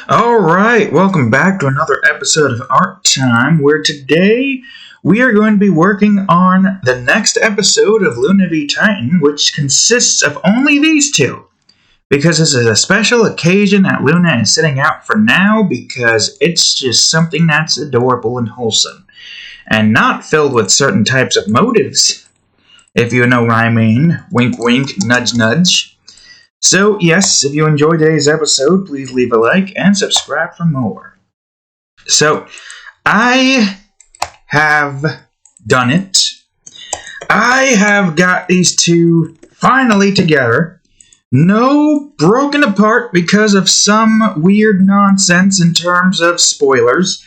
Alright, welcome back to another episode of Art Time, where today we are going to be working on the next episode of Luna v Titan, which consists of only these two. Because this is a special occasion that Luna is sitting out for now, because it's just something that's adorable and wholesome, and not filled with certain types of motives, if you know what I mean. Wink wink, nudge nudge. So, yes, if you enjoyed today's episode, please leave a like and subscribe for more. So, I have done it. I have got these two finally together. No broken apart because of some weird nonsense in terms of spoilers.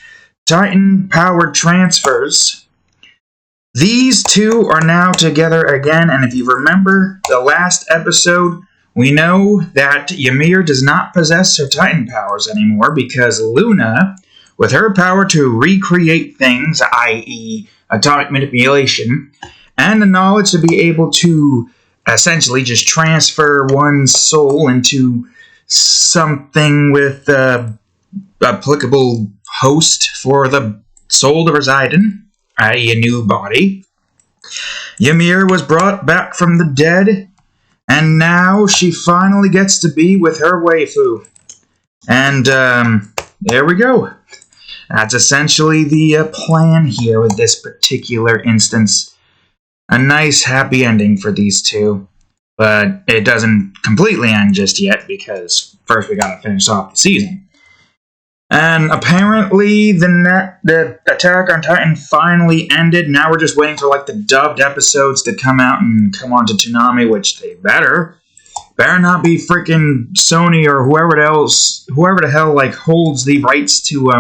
Titan-powered transfers. These two are now together again, and if you remember the last episode, we know that Ymir does not possess her Titan powers anymore because Luna, with her power to recreate things, i.e. atomic manipulation, and the knowledge to be able to essentially just transfer one's soul into something with applicable host for the soul to reside in, i.e. a new body, Ymir was brought back from the dead. And now she finally gets to be with her waifu. And, there we go. That's essentially the plan here with this particular instance. A nice, happy ending for these two. But it doesn't completely end just yet, because first we gotta finish off the season. And apparently the Attack on Titan finally ended. Now we're just waiting for the dubbed episodes to come out and come on to Toonami, which they better not be freaking Sony or whoever the hell holds the rights to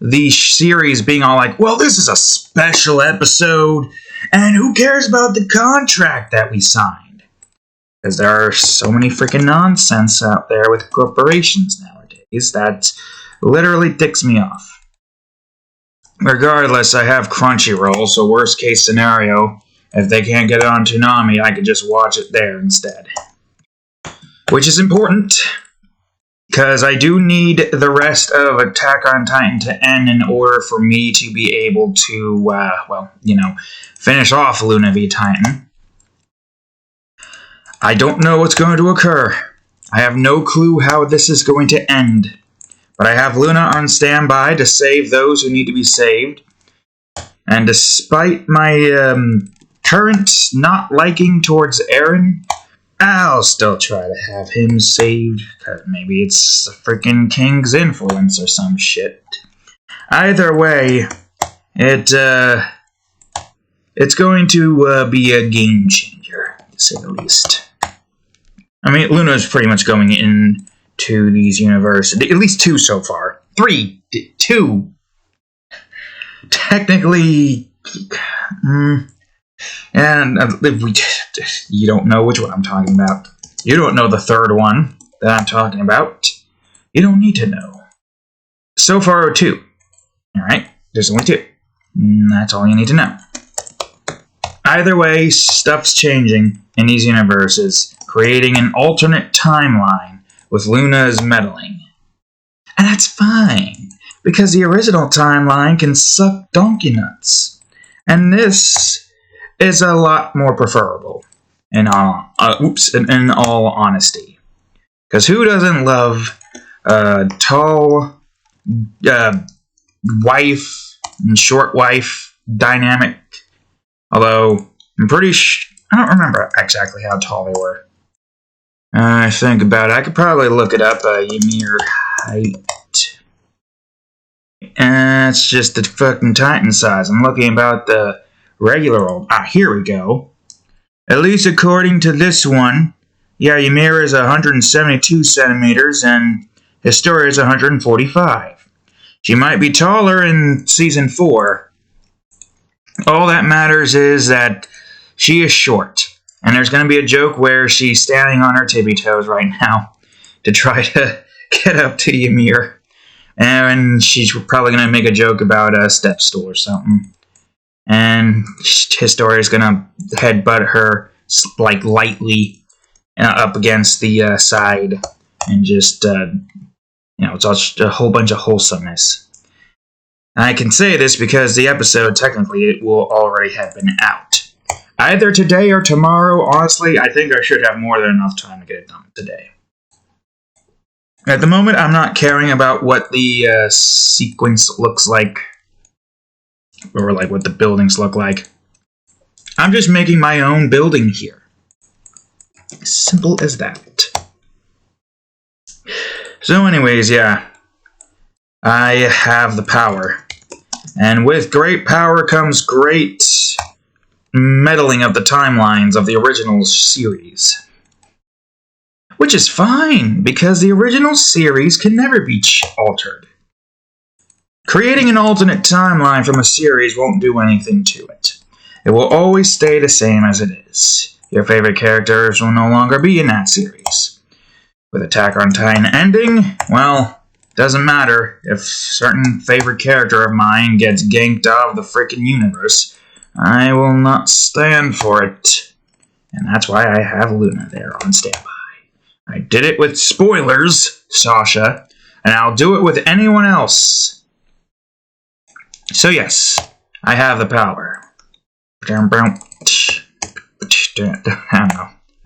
the series being all well, this is a special episode, and who cares about the contract that we signed? Because there are so many freaking nonsense out there with corporations nowadays that literally ticks me off. Regardless, I have Crunchyroll, so worst case scenario, if they can't get it on Toonami, I could just watch it there instead. Which is important, because I do need the rest of Attack on Titan to end in order for me to be able to, finish off Luna v Titan. I don't know what's going to occur. I have no clue how this is going to end. But I have Luna on standby to save those who need to be saved. And despite my current not liking towards Eren, I'll still try to have him saved. Cause maybe it's a freaking King's influence or some shit. Either way, it's going to be a game changer, to say the least. I mean, Luna's pretty much going into these universes, at least two so far. Two. Technically, and you don't know which one I'm talking about. You don't know the third one that I'm talking about. You don't need to know. So far, two. Alright, there's only two. That's all you need to know. Either way, stuff's changing in these universes, creating an alternate timeline with Luna's meddling. And that's fine, because the original timeline can suck donkey nuts. And this is a lot more preferable, in all honesty. Because who doesn't love a tall wife and short wife dynamic? Although, I'm pretty I don't remember exactly how tall they were. I think about it. I could probably look it up, Ymir height. It's just the fucking Titan size. I'm looking about the regular old... here we go. At least according to this one, yeah, Ymir is 172 centimeters, and Historia is 145. She might be taller in Season 4. All that matters is that she is short. And there's going to be a joke where she's standing on her tippy toes right now to try to get up to Ymir. And she's probably going to make a joke about a step stool or something. And Historia's going to headbutt her, lightly up against the side and just It's just a whole bunch of wholesomeness. And I can say this because the episode, technically, it will already have been out. Either today or tomorrow. Honestly, I think I should have more than enough time to get it done today. At the moment, I'm not caring about what the sequence looks like, or like what the buildings look like. I'm just making my own building here. Simple as that. So anyways, yeah. I have the power. And with great power comes great meddling of the timelines of the original series. Which is fine, because the original series can never be altered. Creating an alternate timeline from a series won't do anything to it. It will always stay the same as it is. Your favorite characters will no longer be in that series. With Attack on Titan ending, well, doesn't matter if a certain favorite character of mine gets ganked out of the frickin' universe. I will not stand for it. And that's why I have Luna there on standby. I did it with spoilers, Sasha, and I'll do it with anyone else. So yes, I have the power. I don't know.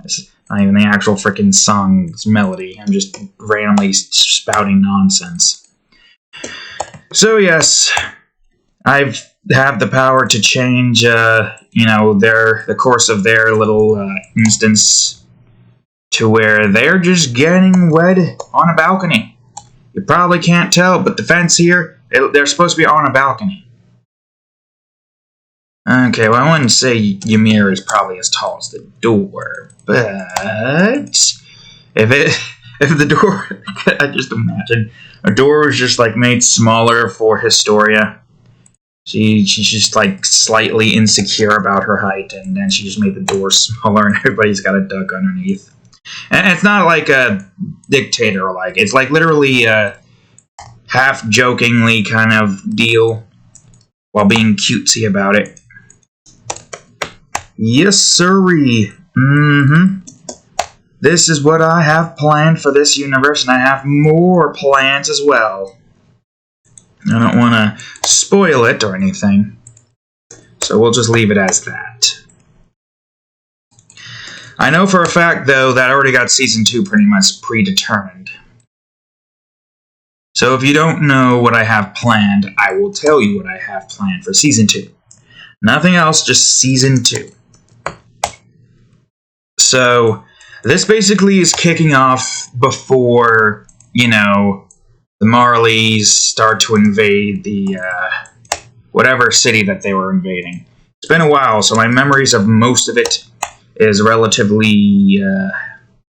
It's not even the actual frickin' song's melody. I'm just randomly spouting nonsense. So yes, I have the power to change, the course of their little instance to where they're just getting wed on a balcony. You probably can't tell, but the fence here, they're supposed to be on a balcony. Okay, well, I wouldn't say Ymir is probably as tall as the door, but if the door, I just imagine a door was just like made smaller for Historia. She's just like slightly insecure about her height, and then she just made the door smaller, and everybody's got a duck underneath. And it's not like a dictator, it's like literally a half-jokingly kind of deal while being cutesy about it. Yes, sirree. This is what I have planned for this universe, and I have more plans as well. I don't want to spoil it or anything, so we'll just leave it as that. I know for a fact, though, that I already got Season 2 pretty much predetermined. So if you don't know what I have planned, I will tell you what I have planned for Season 2. Nothing else, just Season 2. So, this basically is kicking off before, the Marleys start to invade the, whatever city that they were invading. It's been a while, so my memories of most of it is relatively,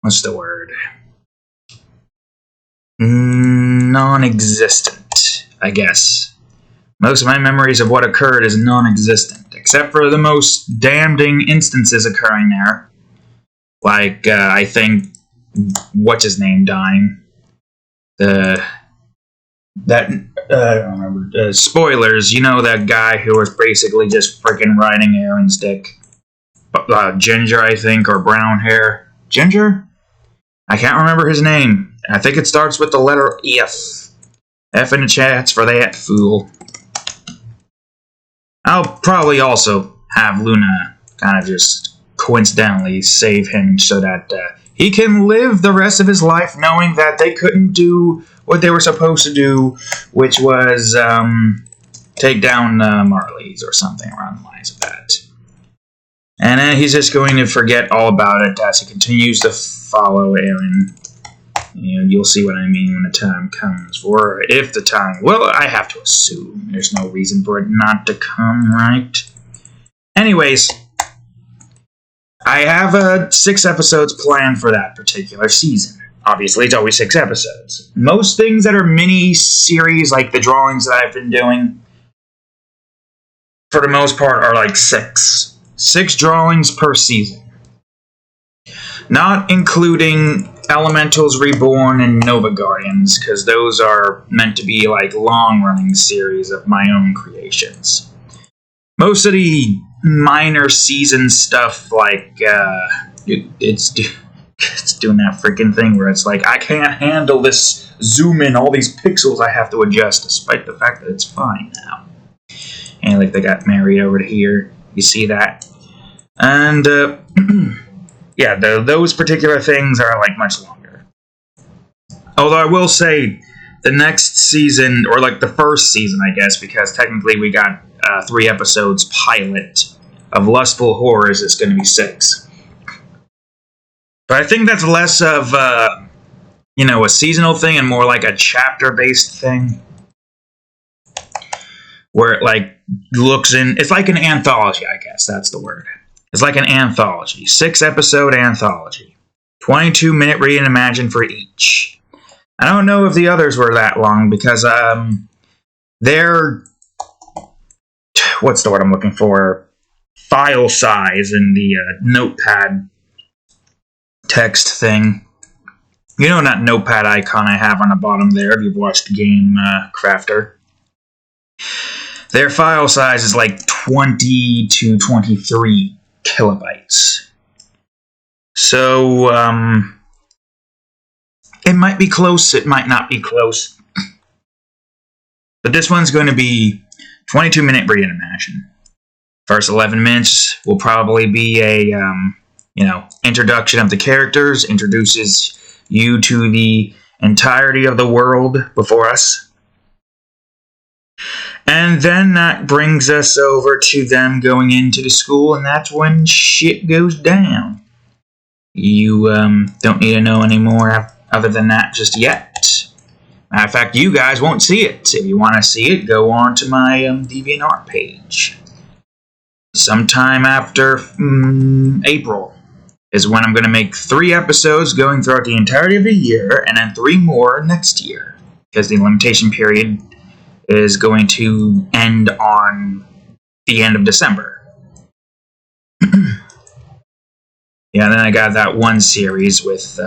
what's the word? Non-existent, I guess. Most of my memories of what occurred is non-existent, except for the most damning instances occurring there. Like, I think, what's his name dying? I don't remember. Spoilers, that guy who was basically just freaking riding Aaron's dick. Ginger, I think, or brown hair. Ginger? I can't remember his name. I think it starts with the letter F. F in the chats for that fool. I'll probably also have Luna kind of just coincidentally save him so that he can live the rest of his life knowing that they couldn't do what they were supposed to do, which was take down Marleys or something around the lines of that. And then he's just going to forget all about it as he continues to follow Aaron. You'll see what I mean when the time comes. Or if the time... Well, I have to assume. There's no reason for it not to come, right? Anyways, I have 6 episodes planned for that particular season. Obviously, it's always 6 episodes. Most things that are mini-series, like the drawings that I've been doing, for the most part, are like 6. 6 drawings per season. Not including Elementals Reborn and Nova Guardians, because those are meant to be like long-running series of my own creations. Most of the minor season stuff, like, it's It's doing that freaking thing where it's like, I can't handle this zoom in, all these pixels I have to adjust, despite the fact that it's fine now. And like they got married over to here. You see that? And yeah, those particular things are like much longer. Although I will say, the next season, or like the first season, I guess, because technically we got 3 episodes pilot of Lustful Horrors, it's going to be 6. But I think that's less of, a seasonal thing and more like a chapter-based thing. Where it, like, looks in... It's like an anthology, I guess. That's the word. It's like an anthology. 6-episode anthology. 22-minute read and imagine for each. I don't know if the others were that long, because, they're... What's the word I'm looking for? File size in the notepad text thing. You know that notepad icon I have on the bottom there, if you've watched Game Crafter. Their file size is like 20 to 23 kilobytes. So, it might be close, it might not be close. But this one's going to be 22-minute read and imagine. First 11 minutes will probably be a, introduction of the characters, introduces you to the entirety of the world before us. And then that brings us over to them going into the school, and that's when shit goes down. You don't need to know any more other than that just yet. Matter of fact, you guys won't see it. If you want to see it, go on to my DeviantArt page. Sometime after April is when I'm going to make 3 episodes going throughout the entirety of the year, and then 3 more next year, because the limitation period is going to end on the end of December. Yeah, then I got that one series with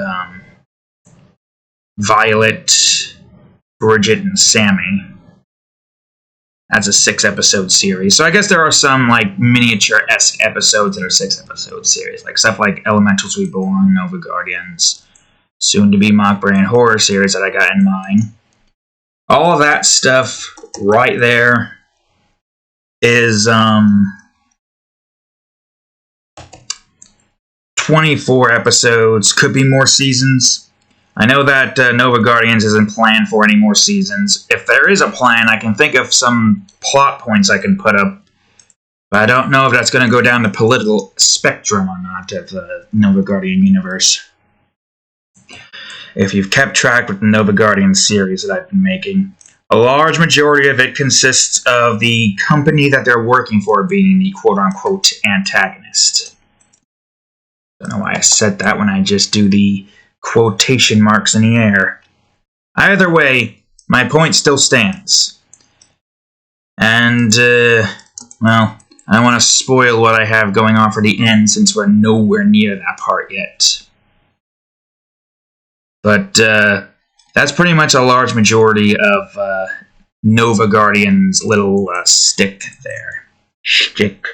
Violet, Bridget, and Sammy. That's a 6-episode series. So I guess there are some like miniature-esque episodes that are 6-episode series, like stuff like Elementals Reborn, Nova Guardians, soon-to-be Mock Brand Horror series that I got in mind. All of that stuff right there is 24 episodes, could be more seasons. I know that Nova Guardians isn't planned for any more seasons. If there is a plan, I can think of some plot points I can put up. But I don't know if that's going to go down the political spectrum or not of the Nova Guardian universe. If you've kept track with the Nova Guardian series that I've been making, a large majority of it consists of the company that they're working for being the quote-unquote antagonist. Don't know why I said that when I just do the quotation marks in the air. Either way, my point still stands. And, well, I don't want to spoil what I have going on for the end since we're nowhere near that part yet. But, that's pretty much a large majority of Nova Guardian's little stick there. Shtick.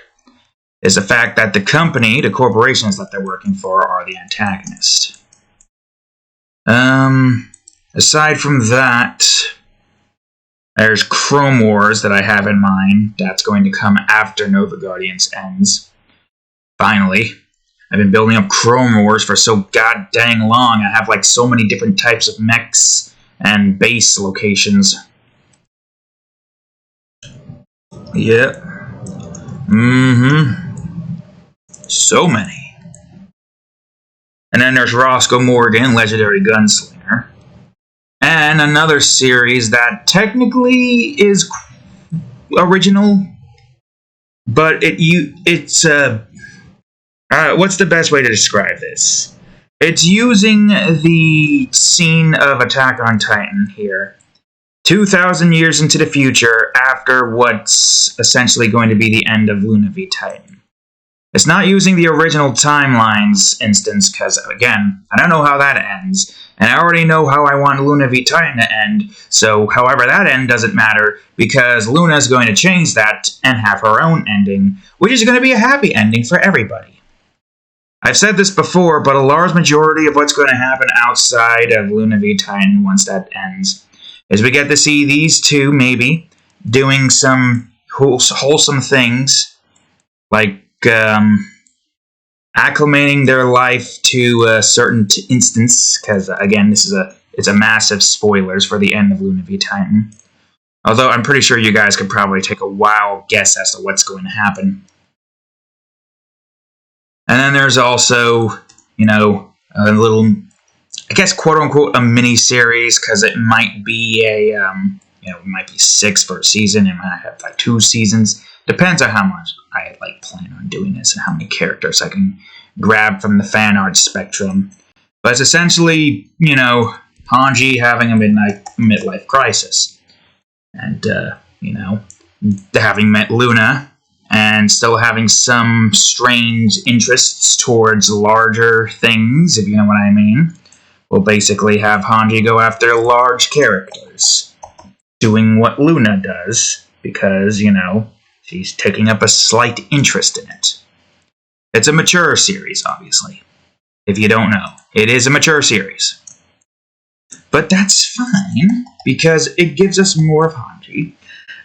Is the fact that the company, the corporations that they're working for, are the antagonist. Aside from that, there's Chrome Wars that I have in mind. That's going to come after Nova Guardians ends. Finally. I've been building up Chrome Wars for so god dang long. I have like so many different types of mechs and base locations. Yep. So many. And then there's Roscoe Morgan, Legendary Gunslinger. And another series that technically is original, but it's what's the best way to describe this? It's using the scene of Attack on Titan here. 2,000 years into the future after what's essentially going to be the end of Luna v Titan. It's not using the original timelines instance because, again, I don't know how that ends, and I already know how I want Luna v Titan to end, so however that end doesn't matter because Luna's going to change that and have her own ending, which is going to be a happy ending for everybody. I've said this before, but a large majority of what's going to happen outside of Luna v Titan once that ends is we get to see these two, maybe, doing some wholesome things, like acclimating their life to a certain instance, because, again, it's a massive spoilers for the end of Luna v Titan. Although I'm pretty sure you guys could probably take a wild guess as to what's going to happen. And then there's also, a little, I guess, quote-unquote, a mini-series, because it might be it might be 6 for a season, it might have, 2 seasons. Depends on how much I, plan on doing this and how many characters I can grab from the fan art spectrum. But it's essentially, Hanji having a midlife crisis. And, having met Luna, and still having some strange interests towards larger things, if you know what I mean. We'll basically have Hanji go after large characters, doing what Luna does, because, she's taking up a slight interest in it. It's a mature series, obviously. If you don't know, it is a mature series. But that's fine, because it gives us more of Hanji.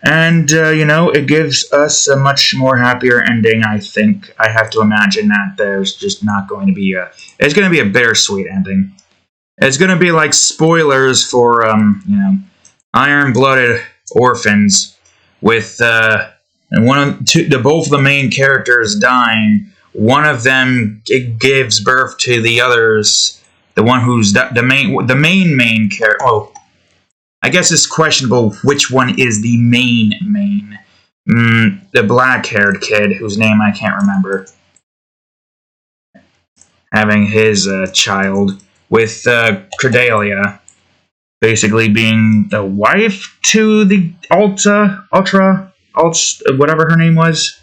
And, it gives us a much more happier ending, I think. I have to imagine that there's just not going to be it's going to be a bittersweet ending. It's going to be like spoilers for, iron-blooded orphans with, both of the main characters dying. One of them gives birth to the others. The one who's the main character. Oh, I guess it's questionable which one is the main. The black-haired kid, whose name I can't remember. Having his child with Cordelia basically being the wife to the Ultra, whatever her name was.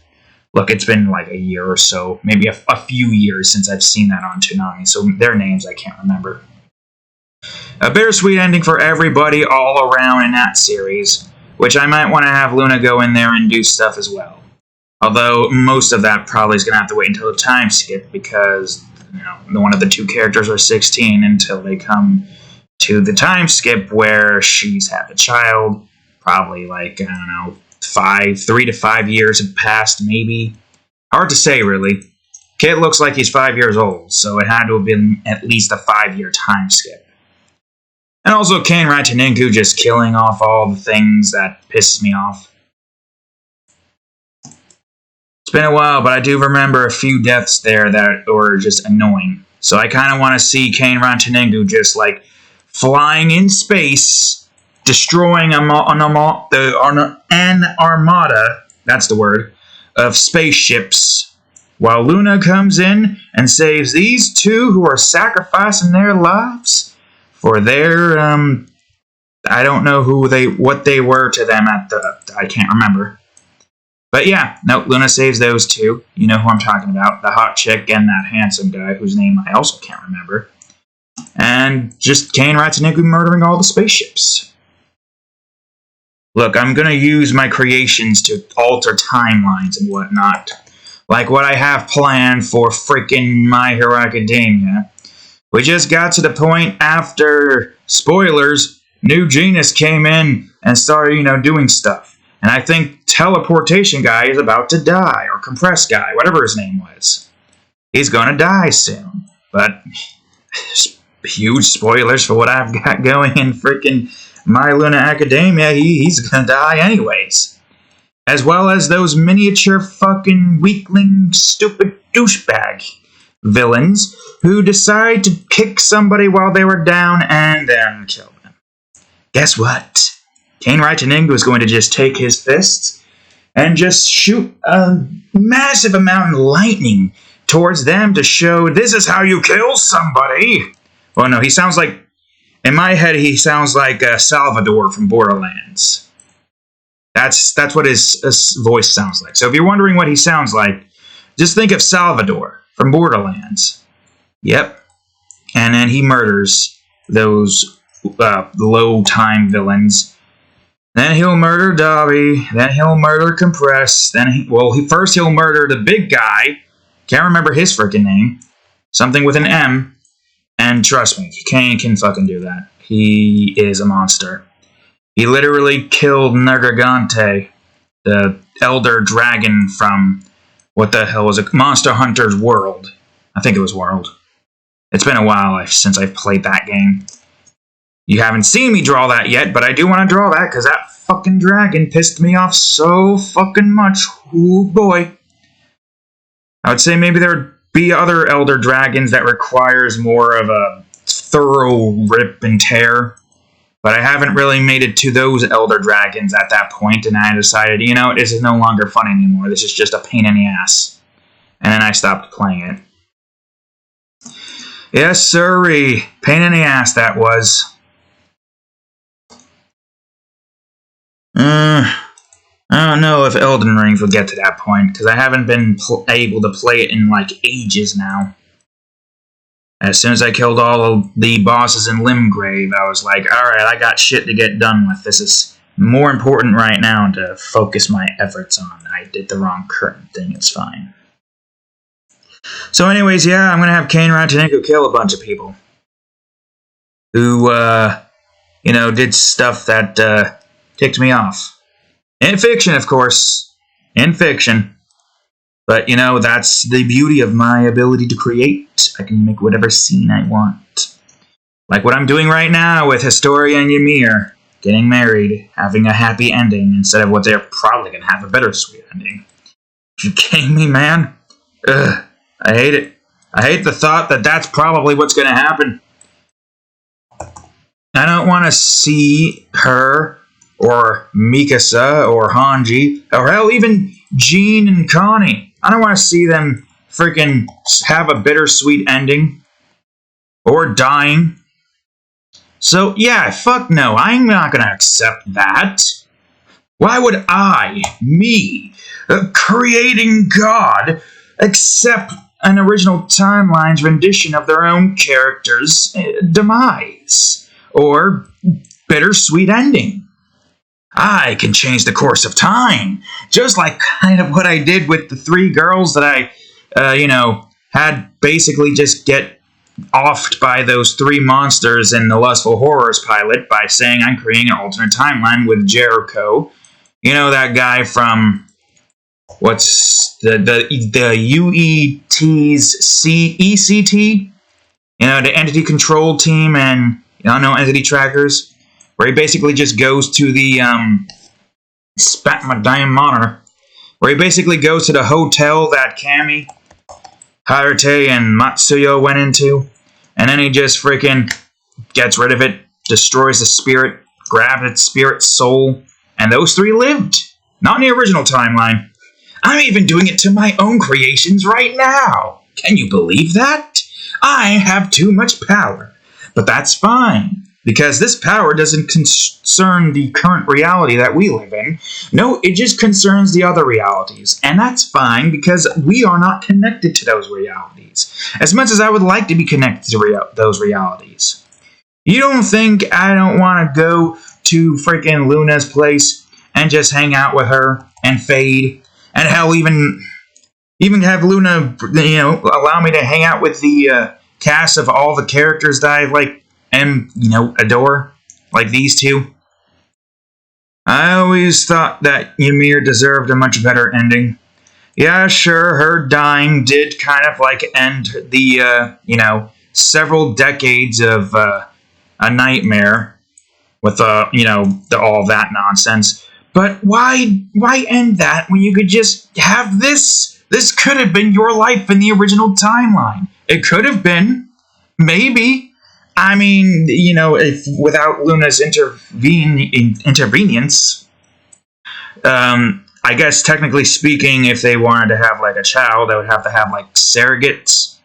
Look, it's been like a year or so, maybe a few years since I've seen that on Toonami, so their names I can't remember. A bittersweet ending for everybody all around in that series, which I might want to have Luna go in there and do stuff as well. Although most of that probably is going to have to wait until the time skip, because one of the two characters are 16 until they come to the time skip where she's had a child. Probably 3 to 5 years have passed, maybe. Hard to say, really. Kid looks like he's 5 years old, so it had to have been at least a 5-year time skip. And also Kane Rataninku just killing off all the things that pisses me off. It's been a while, but I do remember a few deaths there that were just annoying. So I kind of want to see Kane Rataninku just flying in space, destroying an armada, that's the word, of spaceships, while Luna comes in and saves these two who are sacrificing their lives for their, I don't know what they were to them I can't remember. But yeah, no, Luna saves those two. You know who I'm talking about, the hot chick and that handsome guy whose name I also can't remember. And just Kane Rataninku murdering all the spaceships. Look, I'm going to use my creations to alter timelines and whatnot. Like what I have planned for freaking My Hero Academia. We just got to the point after, spoilers, New Genius came in and started, doing stuff. And I think Teleportation Guy is about to die, or Compress Guy, whatever his name was. He's going to die soon. But, huge spoilers for what I've got going in freaking My Luna Academia, he's gonna die anyways. As well as those miniature fucking weakling, stupid douchebag villains who decide to kick somebody while they were down and then kill them. Guess what? Kane Rataninku is going to just take his fists and just shoot a massive amount of lightning towards them to show this is how you kill somebody. Well, no, he sounds like, in my head, he sounds like Salvador from Borderlands. That's what his voice sounds like. So if you're wondering what he sounds like, just think of Salvador from Borderlands. Yep. And then he murders those low-time villains. Then he'll murder Dobby. Then he'll murder Compress. Then first he'll murder the big guy. Can't remember his freaking name. something with an M, and trust me, Kane can fucking do that. He is a monster. He literally killed Nergigante, the elder dragon from, what the hell was it? Monster Hunter's World. I think it was World. It's been a while since I've played that game. You haven't seen me draw that yet, but I do want to draw that because that fucking dragon pissed me off so fucking much. Ooh boy. I would say maybe there would be other elder dragons that requires more of a thorough rip and tear. But I haven't really made it to those elder dragons at that point, and I decided, you know, this is no longer fun anymore. This is just a pain in the ass. And then I stopped playing it. Yes, sirree. Pain in the ass that was. I don't know if Elden Ring will get to that point, because I haven't been able to play it in, like, ages now. As soon as I killed all of the bosses in Limgrave, I was like, alright, I got shit to get done with. This is more important right now to focus my efforts on. I did the wrong curtain thing, it's fine. So anyways, yeah, I'm gonna have Kane Ratanego kill a bunch of people. Who, you know, did stuff that, ticked me off. In fiction, of course. In fiction. But, you know, that's the beauty of my ability to create. I can make whatever scene I want. Like what I'm doing right now with Historia and Ymir. Getting married, having a happy ending, instead of what they're probably going to have a bittersweet ending. You kidding me, man? Ugh, I hate it. I hate the thought that that's probably what's going to happen. I don't want to see her, or Mikasa, or Hanji, or hell, even Jean and Connie. I don't want to see them freaking have a bittersweet ending. Or dying. So, yeah, fuck no. I'm not going to accept that. Why would I, me, creating God, accept an original timeline's rendition of their own character's demise? Or bittersweet ending? I can change the course of time, just like kind of what I did with the 3 girls that I, you know, had basically just get offed by those 3 monsters in the Lustful Horrors pilot by saying I'm creating an alternate timeline with Jericho. You know, that guy from, what's the UET's ECT? You know, the Entity Control Team and, you know, Entity Trackers. Where he basically just goes to the, spat my damn monitor. Where he basically goes to the hotel that Kami, Hayate, and Matsuyo went into. And then he just freaking gets rid of it, destroys the spirit, grabs its spirit soul, and those 3 lived. Not in the original timeline. I'm even doing it to my own creations right now. Can you believe that? I have too much power. But that's fine. Because this power doesn't concern the current reality that we live in. No, it just concerns the other realities. And that's fine because we are not connected to those realities. As much as I would like to be connected to those realities. You don't think I don't want to go to freaking Luna's place and just hang out with her and Fade? And hell, even have Luna, you know, allow me to hang out with the cast of all the characters that I like and, you know, adore, like these 2. I always thought that Ymir deserved a much better ending. Yeah, sure, her dying did kind of, like, end the, you know, several decades of a nightmare with, you know, all that nonsense. But why end that when you could just have this? This could have been your life in the original timeline. It could have been. Maybe. I mean, you know, if without Luna's intervenience, I guess technically speaking, if they wanted to have like a child, they would have to have like surrogates,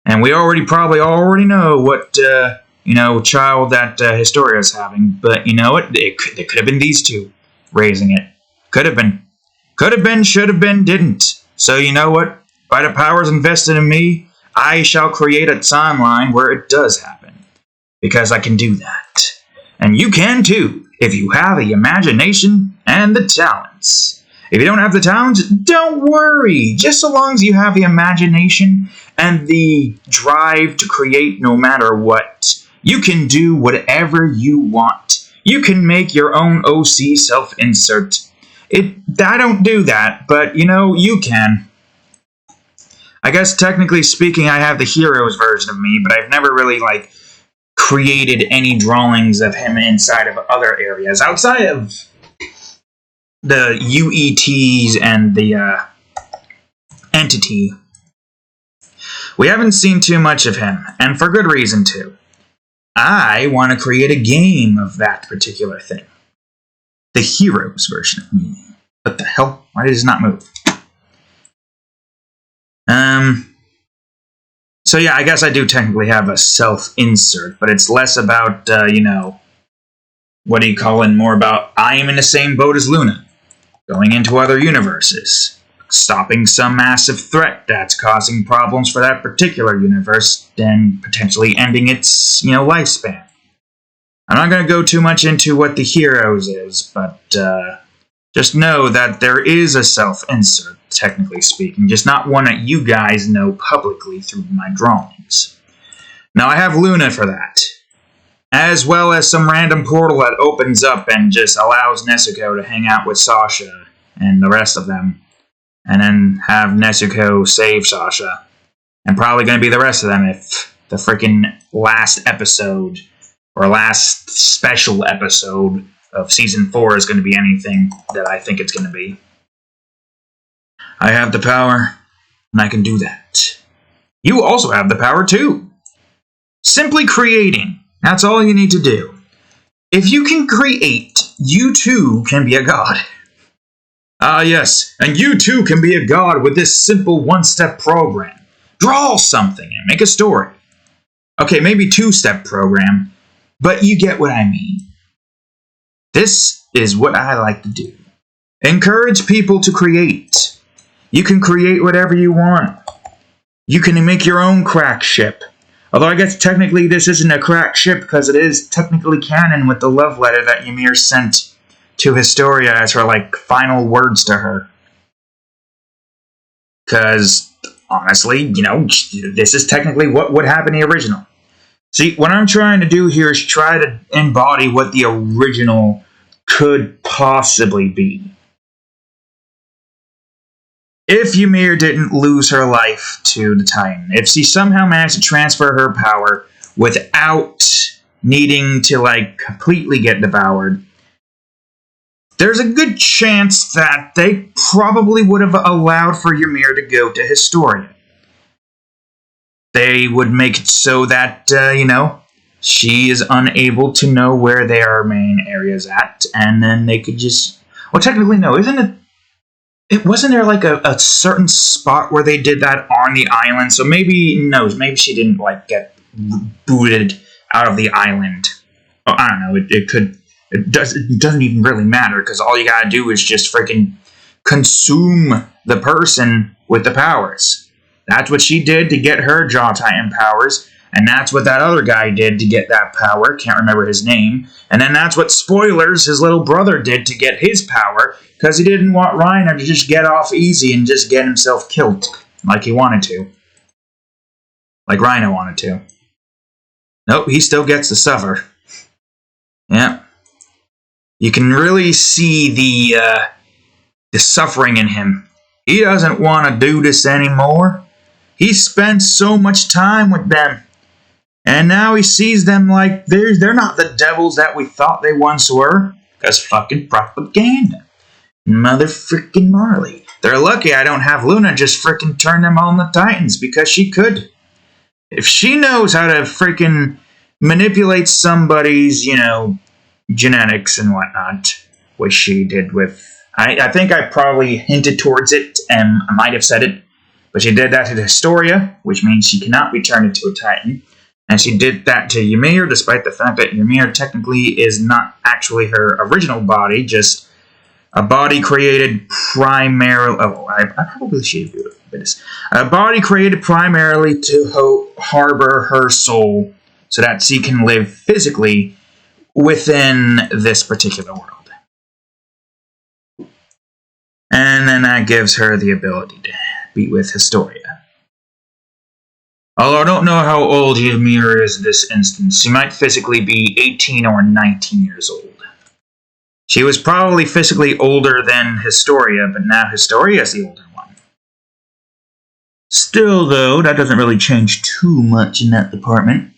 and we probably already know what you know, child that Historia is having. But you know what? It could have been these 2 raising it. Could have been, should have been, didn't. So you know what? By the powers invested in me, I shall create a timeline where it does happen. Because I can do that. And you can too, if you have the imagination and the talents. If you don't have the talents, don't worry. Just so long as you have the imagination and the drive to create no matter what, you can do whatever you want. You can make your own OC self-insert. I don't do that, but you can. I guess technically speaking, I have the heroes version of me, but I've never really created any drawings of him inside of other areas outside of the UETs and the entity. We haven't seen too much of him, and for good reason too. I want to create a game of that particular thing. The heroes version of me. What the hell? Why does it not move? So yeah, I guess I do technically have a self-insert, but it's less about, what do you call it? More about, I am in the same boat as Luna. Going into other universes. Stopping some massive threat that's causing problems for that particular universe, then potentially ending its, lifespan. I'm not going to go too much into what the heroes is, but, just know that there is a self-insert, technically speaking, just not one that you guys know publicly through my drawings. Now, I have Luna for that, as well as some random portal that opens up and just allows Nezuko to hang out with Sasha and the rest of them, and then have Nezuko save Sasha, and probably going to be the rest of them if the freaking last episode, or last special episode, of Season 4 is going to be anything that I think it's going to be. I have the power, and I can do that. You also have the power, too. Simply creating. That's all you need to do. If you can create, you too can be a god. Yes, and you too can be a god with this simple one-step program. Draw something and make a story. Okay, maybe two-step program, but you get what I mean. This is what I like to do. Encourage people to create. You can create whatever you want. You can make your own crack ship. Although I guess technically this isn't a crack ship because it is technically canon with the love letter that Ymir sent to Historia as her, final words to her. Because, honestly, this is technically what would happen in the original. See, what I'm trying to do here is try to embody what the original could possibly be. If Ymir didn't lose her life to the Titan, if she somehow managed to transfer her power without needing to, completely get devoured, there's a good chance that they probably would have allowed for Ymir to go to Historia. They would make it so that, she is unable to know where their main area's at, and then they could just... Well, technically, no, isn't it... Wasn't there, a certain spot where they did that on the island? So maybe she didn't, get booted out of the island. Oh, I don't know, it doesn't even really matter, because all you gotta do is just freaking consume the person with the powers. That's what she did to get her Jaw Titan powers, and that's what that other guy did to get that power, can't remember his name, and then that's what Spoilers, his little brother, did to get his power, because he didn't want Reiner to just get off easy and just get himself killed, like he wanted to. Like Reiner wanted to. Nope, he still gets to suffer. Yeah. You can really see the suffering in him. He doesn't want to do this anymore. He spent so much time with them. And now he sees them like they're not the devils that we thought they once were. Because fucking propaganda. Mother frickin' Marley. They're lucky I don't have Luna just frickin' turn them on the Titans, because she could. If she knows how to frickin' manipulate somebody's, genetics and whatnot, which she did with... I think I probably hinted towards it, and I might have said it, but she did that to Historia, which means she cannot be turned into a Titan. And she did that to Ymir, despite the fact that Ymir technically is not actually her original body, just a body created primarily... Oh, I probably should do this. A body created primarily to harbor her soul, so that she can live physically within this particular world. And then that gives her the ability to be with Historia. Although I don't know how old Ymir is in this instance. She might physically be 18 or 19 years old. She was probably physically older than Historia, but now Historia is the older one. Still, though, that doesn't really change too much in that department.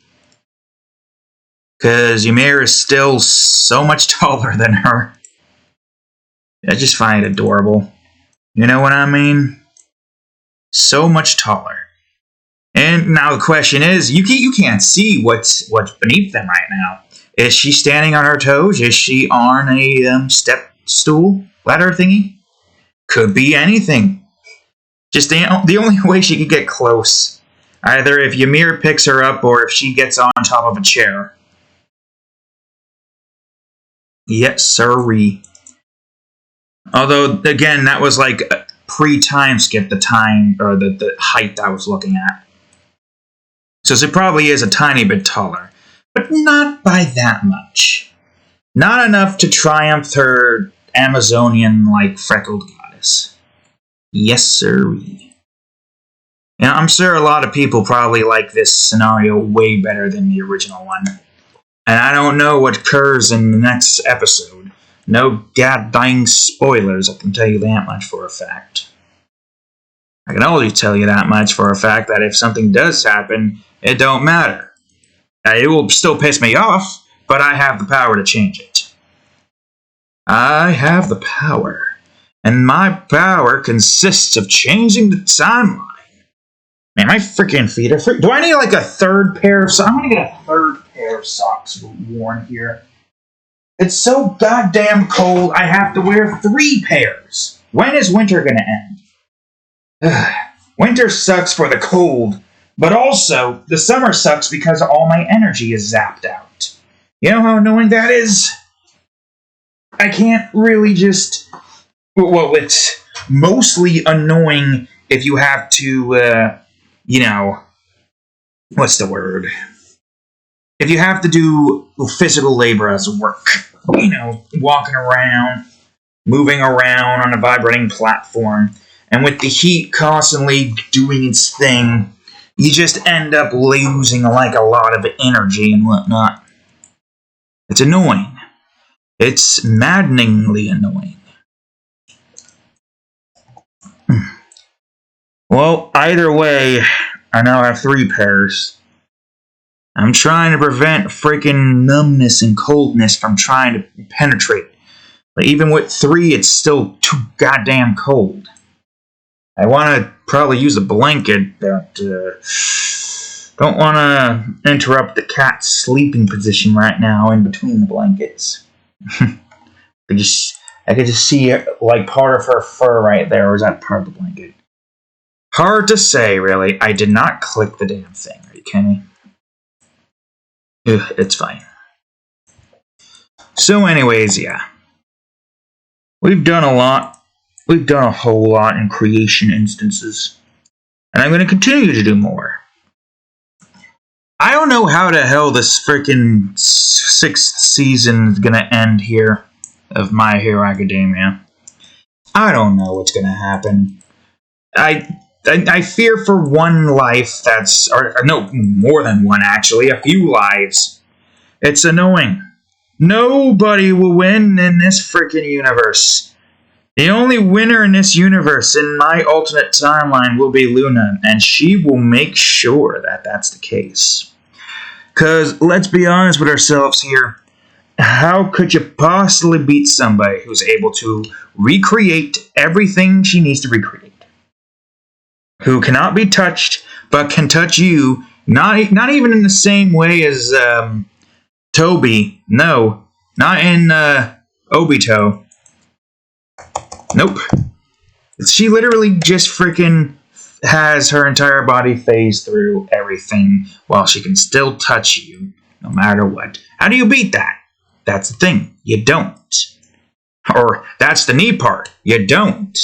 Because Ymir is still so much taller than her. I just find it adorable. You know what I mean? So much taller. And now the question is, you can't see what's beneath them right now. Is she standing on her toes? Is she on a step stool ladder thingy? Could be anything. Just the only way she could get close. Either if Ymir picks her up or if she gets on top of a chair. Yes, sirree. Although, again, that was like a pre-time skip, the time, or the height I was looking at. So she probably is a tiny bit taller. But not by that much. Not enough to triumph her Amazonian-like freckled goddess. Yes, sirree. Now, I'm sure a lot of people probably like this scenario way better than the original one. And I don't know what occurs in the next episode. No goddamn spoilers, I can tell you that much for a fact. I can always tell you that much for a fact that if something does happen, it don't matter. It will still piss me off, but I have the power to change it. I have the power. And my power consists of changing the timeline. Man, my freaking feet are Do I need like a third pair of socks? I'm gonna get a third pair of socks worn here. It's so goddamn cold, I have to wear 3 pairs. When is winter gonna end? Winter sucks for the cold. But also, the summer sucks because all my energy is zapped out. You know how annoying that is? I can't really just... Well, it's mostly annoying if you have to, what's the word? If you have to do physical labor as work. Walking around, moving around on a vibrating platform. And with the heat constantly doing its thing... You just end up losing like a lot of energy and whatnot. It's annoying. It's maddeningly annoying. Well, either way, I now have 3 pairs. I'm trying to prevent freaking numbness and coldness from trying to penetrate. But even with 3, it's still too goddamn cold. I want to probably use a blanket, but don't want to interrupt the cat's sleeping position right now in between the blankets. I could just see like part of her fur right there, or is that part of the blanket? Hard to say, really. I did not click the damn thing. Are you kidding me? Ugh, it's fine. So anyways, yeah. We've done a lot. We've done a whole lot in creation instances. And I'm going to continue to do more. I don't know how the hell this freaking 6th season is going to end here of My Hero Academia. I don't know what's going to happen. I fear for one life that's... Or no, more than one actually. A few lives. It's annoying. Nobody will win in this freaking universe. The only winner in this universe, in my alternate timeline, will be Luna, and she will make sure that that's the case. Because, let's be honest with ourselves here, how could you possibly beat somebody who's able to recreate everything she needs to recreate? Who cannot be touched, but can touch you, not even in the same way as Toby. No, not in Obito. Nope. She literally just freaking has her entire body phase through everything while she can still touch you, no matter what. How do you beat that? That's the thing. You don't. Or, that's the neat part. You don't.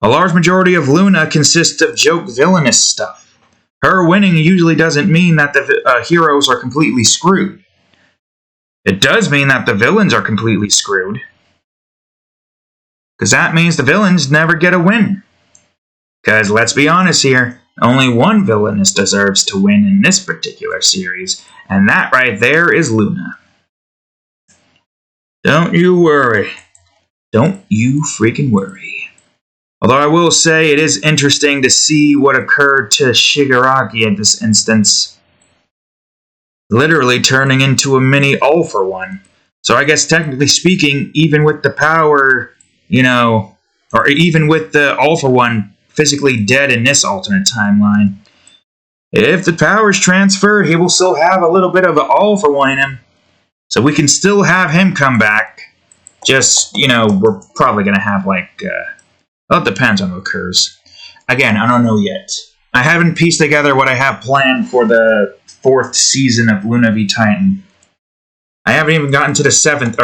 A large majority of Luna consists of joke villainous stuff. Her winning usually doesn't mean that the heroes are completely screwed. It does mean that the villains are completely screwed. because that means the villains never get a win. Because let's be honest here, only one villainess deserves to win in this particular series, and that right there is Luna. Don't you worry. Don't you freaking worry. Although I will say it is interesting to see what occurred to Shigaraki in this instance. Literally turning into a mini All-for-One. So I guess technically speaking, even with the power, or even with the All-for-One physically dead in this alternate timeline, if the power is transferred, he will still have a little bit of an All-for-One in him. So we can still have him come back. Just, we're probably going to have well, it depends on what occurs. Again, I don't know yet. I haven't pieced together what I have planned for the 4th season of Luna v Titan. I haven't even gotten to the 2nd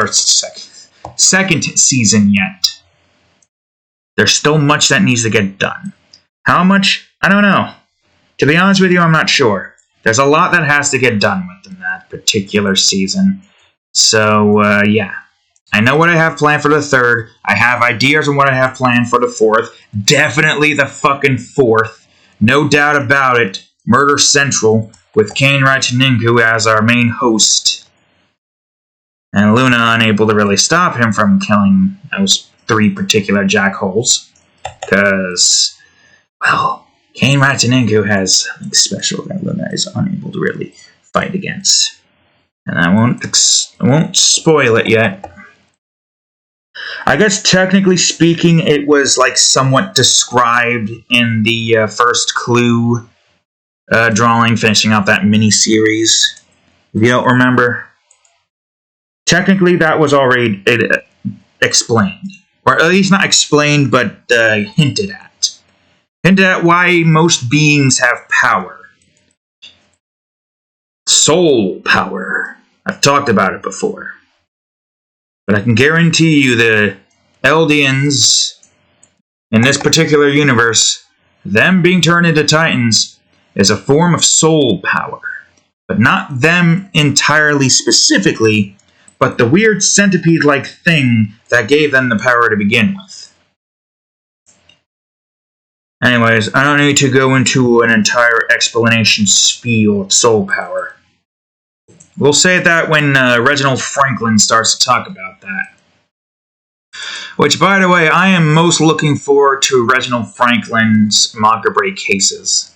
season yet. There's still much that needs to get done. How much? I don't know. To be honest with you, I'm not sure. There's a lot that has to get done within that particular season. So, yeah. I know what I have planned for the 3rd. I have ideas on what I have planned for the 4th. Definitely the fucking 4th. No doubt about it. Murder Central with Kanrai Ninku as our main host. And Luna unable to really stop him from killing those 3 particular jackholes. Because, well, Kanrai Ninku has something special that Luna is unable to really fight against. And I won't spoil it yet. I guess technically speaking, it was somewhat described in the first Clue drawing, finishing out that mini-series. If you don't remember. Technically, that was already explained. Or at least not explained, but hinted at. Hinted at why most beings have power. Soul power. I've talked about it before. But I can guarantee you the Eldians in this particular universe, them being turned into Titans, is a form of soul power. But not them entirely specifically, but the weird centipede-like thing that gave them the power to begin with. Anyways, I don't need to go into an entire explanation spiel of soul power. We'll say that when Reginald Franklin starts to talk about that. Which, by the way, I am most looking forward to Reginald Franklin's Macabre Cases.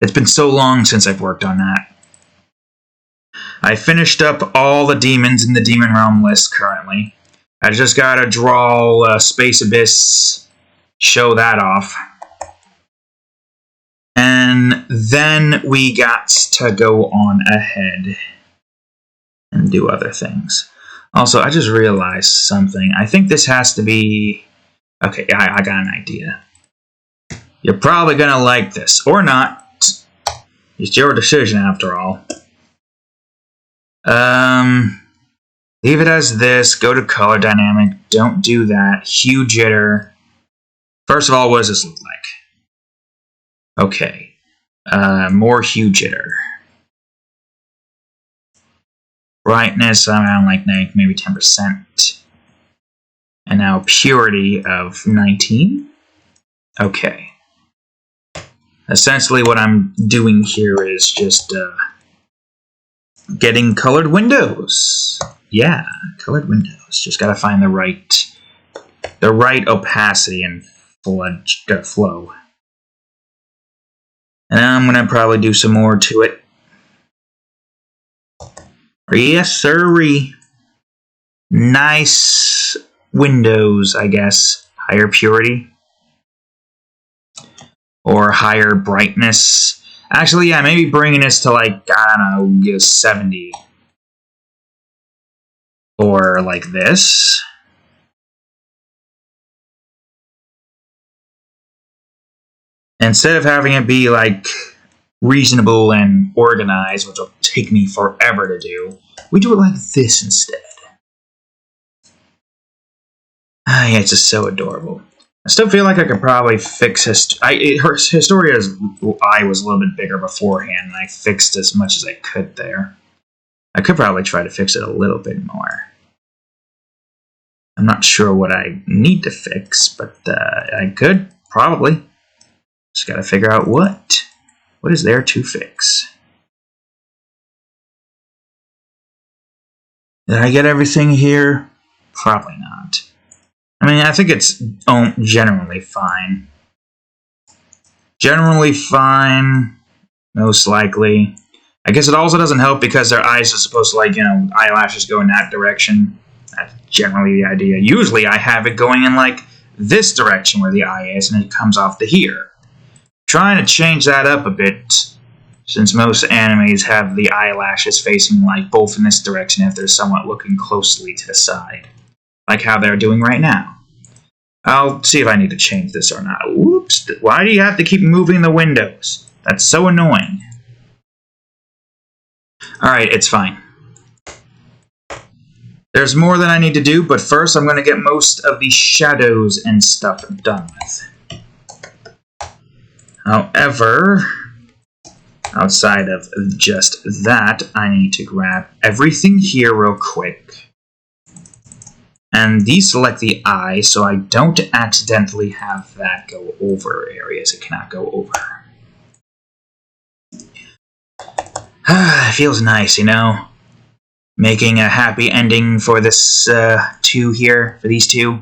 It's been so long since I've worked on that. I finished up all the demons in the Demon Realm list currently. I just gotta draw Space Abyss, show that off. And then we got to go on ahead and do other things. Also, I just realized something. I think this has to be... Okay, I got an idea. You're probably gonna like this. Or not. It's your decision, after all. Leave it as this. Go to color dynamic. Don't do that. Hue jitter. First of all, what does this look like? Okay. More hue jitter. Brightness around maybe 10%. And now purity of 19. Okay. Essentially what I'm doing here is just getting colored windows. Yeah, colored windows. Just gotta find the right opacity and flow. And I'm gonna probably do some more to it. Yes, sirree. Nice windows, I guess. Higher purity. Or higher brightness. Actually, yeah, maybe bringing this to I don't know, 70. Or like this. Instead of having it be reasonable and organized, which will take me forever to do, we do it like this instead. Yeah, it's just so adorable. I still feel like I could probably fix Historia's eye was a little bit bigger beforehand, and I fixed as much as I could there. I could probably try to fix it a little bit more. I'm not sure what I need to fix, but I could, probably. Just gotta figure out what. What is there to fix? Did I get everything here? Probably not. I mean, I think it's generally fine. Generally fine, most likely. I guess it also doesn't help because their eyes are supposed to, like, eyelashes go in that direction. That's generally the idea. Usually I have it going in, like, this direction where the eye is, and it comes off to here. Trying to change that up a bit, since most animes have the eyelashes facing, like, both in this direction if they're somewhat looking closely to the side. Like how they're doing right now. I'll see if I need to change this or not. Whoops. Why do you have to keep moving the windows? That's so annoying. Alright, it's fine. There's more than I need to do, but first I'm going to get most of the shadows and stuff done with. However, outside of just that, I need to grab everything here real quick. And deselect the eye so I don't accidentally have that go over areas it cannot go over. It feels nice, making a happy ending for this two here, for these two.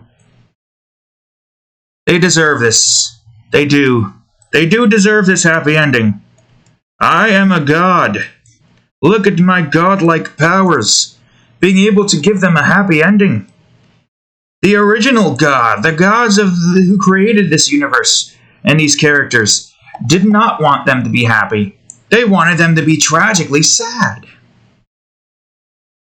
They deserve this. They do. They do deserve this happy ending. I am a god. Look at my godlike powers, being able to give them a happy ending. The original god, the gods who created this universe and these characters, did not want them to be happy. They wanted them to be tragically sad.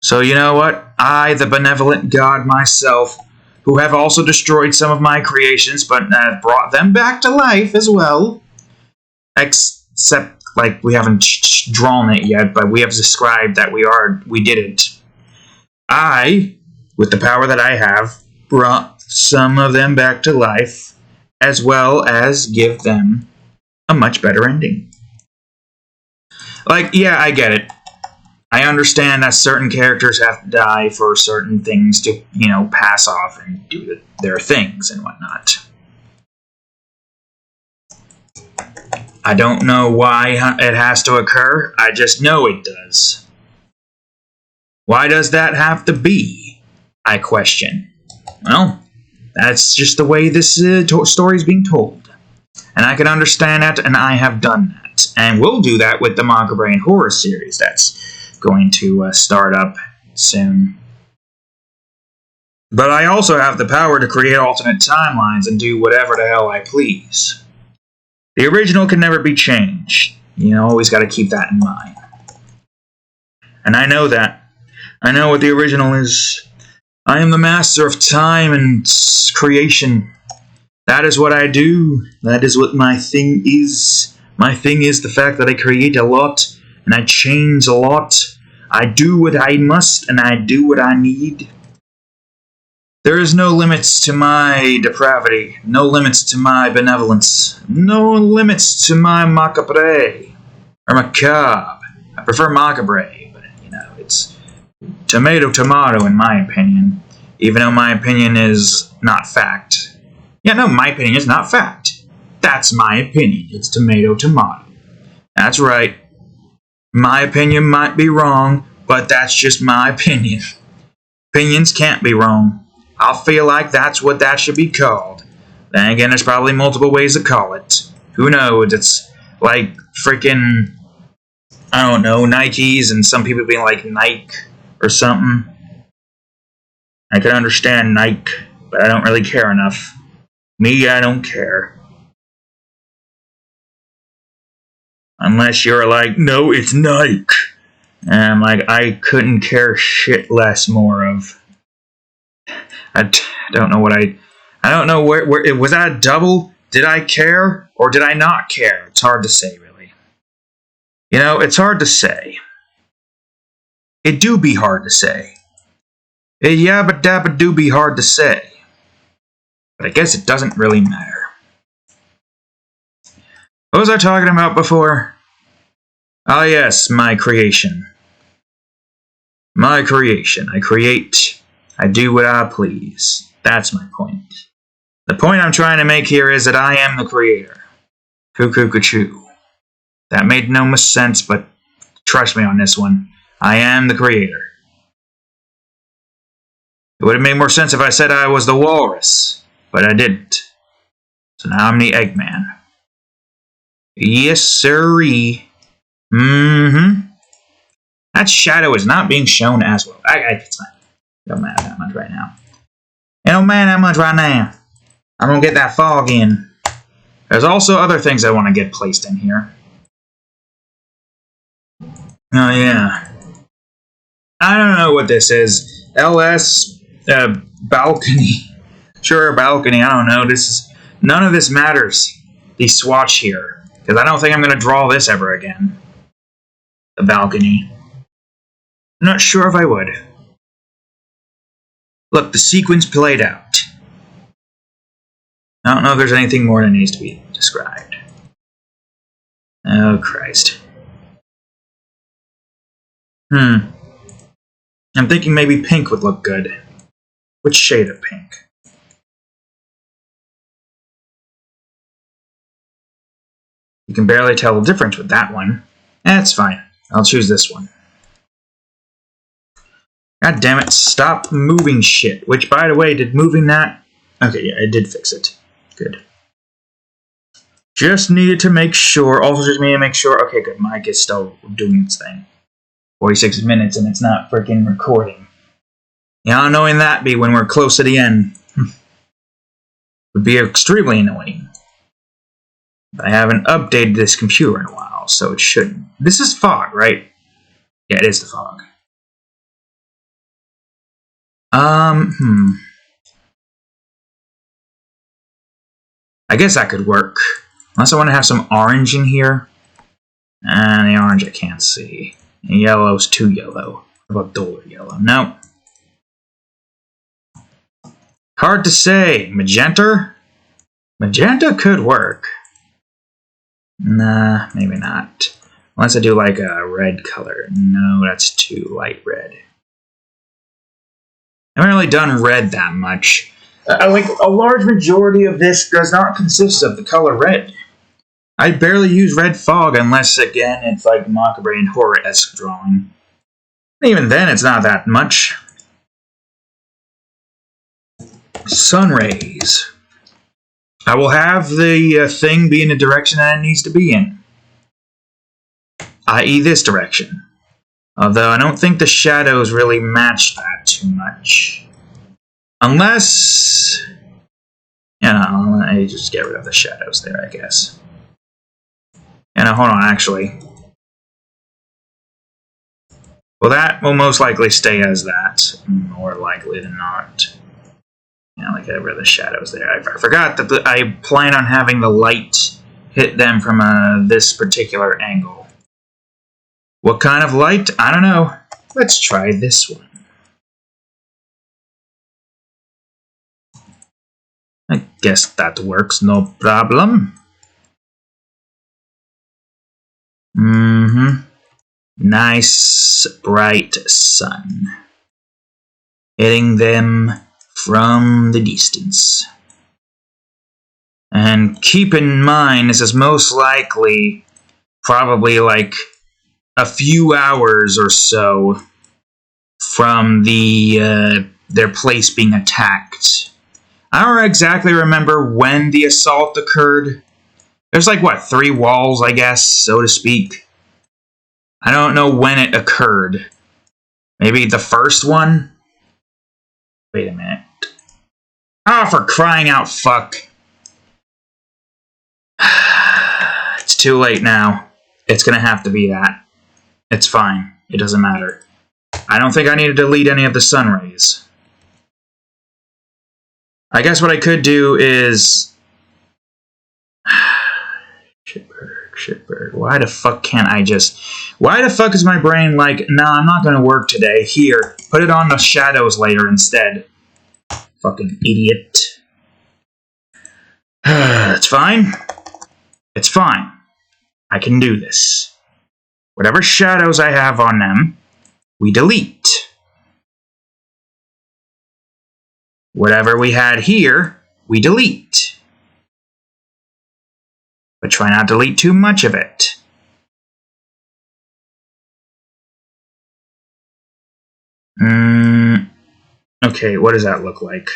So you know what? I, the benevolent god myself, who have also destroyed some of my creations, but brought them back to life as well. Except, like, we haven't drawn it yet, but we have described that we did it. I, with the power that I have, brought some of them back to life, as well as give them a much better ending. Like, yeah, I get it. I understand that certain characters have to die for certain things to, pass off and do their things and whatnot. I don't know why it has to occur, I just know it does. Why does that have to be? I question. Well, that's just the way this story is being told. And I can understand that, and I have done that. And we'll do that with the Ymir and Horror series that's going to start up soon. But I also have the power to create alternate timelines and do whatever the hell I please. The original can never be changed. Always got to keep that in mind. And I know that. I know what the original is. I am the master of time and creation. That is what I do. That is what my thing is. My thing is the fact that I create a lot, and I change a lot. I do what I must, and I do what I need. There is no limits to my depravity, no limits to my benevolence, no limits to my macabre, or macabre. I prefer macabre, but, it's tomato in my opinion, even though my opinion is not fact. Yeah, no, my opinion is not fact. That's my opinion. It's tomato. That's right. My opinion might be wrong, but that's just my opinion. Opinions can't be wrong. I feel like that's what that should be called. Then again, there's probably multiple ways to call it. Who knows? It's like freaking, I don't know, Nikes and some people being like Nike or something. I can understand Nike, but I don't really care enough. Me, I don't care. Unless you're like, no, it's Nike. And I'm like, I couldn't care shit less more of. I don't know what I don't know where was that a double? Did I care or did I not care? It's hard to say, really. It's hard to say. It do be hard to say. It yabba dabba do be hard to say. But I guess it doesn't really matter. What was I talking about before? Ah, yes, my creation. My creation. I create I do what I please. That's my point. The point I'm trying to make here is that I am the creator. Cuckoo-cuckoo. That made no much sense, but trust me on this one. I am the creator. It would have made more sense if I said I was the walrus, but I didn't. So now I'm the Eggman. Yes, sirree. That shadow is not being shown as well. It's not. It don't matter that much right now. It don't matter that much right now. I'm gonna get that fog in. There's also other things I want to get placed in here. Oh yeah. I don't know what this is. LS balcony. Sure, balcony. I don't know. None of this matters. The swatch here, because I don't think I'm gonna draw this ever again. The balcony. I'm not sure if I would. Look, the sequence played out. I don't know if there's anything more that needs to be described. Oh, Christ. I'm thinking maybe pink would look good. Which shade of pink? You can barely tell the difference with that one. That's fine. I'll choose this one. God damn it, stop moving shit. Which, by the way, did moving that... Okay, yeah, it did fix it. Good. Just needed to make sure. Also just needed to make sure. Okay, good. Mic is still doing its thing. 46 minutes and it's not freaking recording. Yeah, knowing that be when we're close to the end. Would be extremely annoying. But I haven't updated this computer in a while, so it shouldn't. This is fog, right? Yeah, it is the fog. I guess that could work. Unless I want to have some orange in here. And the orange I can't see. And yellow's too yellow. What about duller yellow? No. Hard to say. Magenta? Magenta could work. Nah, maybe not. Unless I do like a red color. No, that's too light red. I haven't really done red that much. Like, a large majority of this does not consist of the color red. I barely use red fog unless, again, it's like Macabre and horror-esque drawing. Even then, it's not that much. Sun rays. I will have the thing be in the direction that it needs to be in. I.e. this direction. Although I don't think the shadows really match that too much. Unless... I just get rid of the shadows there, I guess. Hold on, actually. Well, that will most likely stay as that. More likely than not. Get rid of the shadows there. I forgot that I plan on having the light hit them from this particular angle. What kind of light? I don't know. Let's try this one. I guess that works, no problem. Nice, bright sun. Hitting them from the distance. And keep in mind, this is most likely probably like a few hours or so from their place being attacked. I don't exactly remember when the assault occurred. There's like, what, 3 walls, I guess, so to speak. I don't know when it occurred. Maybe the first one? Wait a minute. Ah, for crying out, fuck. It's too late now. It's gonna have to be that. It's fine. It doesn't matter. I don't think I need to delete any of the sun rays. I guess what I could do is... Shitbird. Why the fuck can't I just... Why the fuck is my brain like, nah, I'm not gonna work today. Here, put it on the shadows later instead. Fucking idiot. It's fine. It's fine. I can do this. Whatever shadows I have on them, we delete. whatever we had here, we delete. But try not to delete too much of it. Okay, what does that look like?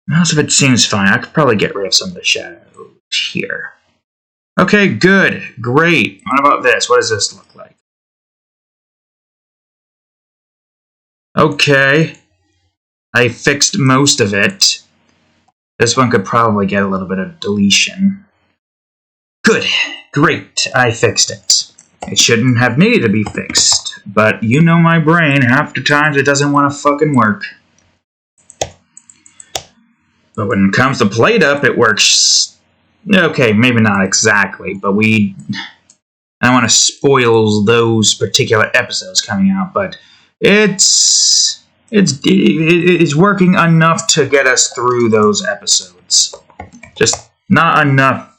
Most of it seems fine. I could probably get rid of some of the shadows here. Okay, good. Great. What about this? What does this look like? Okay. I fixed most of it. This one could probably get a little bit of deletion. Good. Great. I fixed it. It shouldn't have needed to be fixed. But you know my brain. Half the times it doesn't want to fucking work. But when it comes to plate up, it works. Okay, maybe not exactly, but I don't want to spoil those particular episodes coming out, but it's working enough to get us through those episodes. Just not enough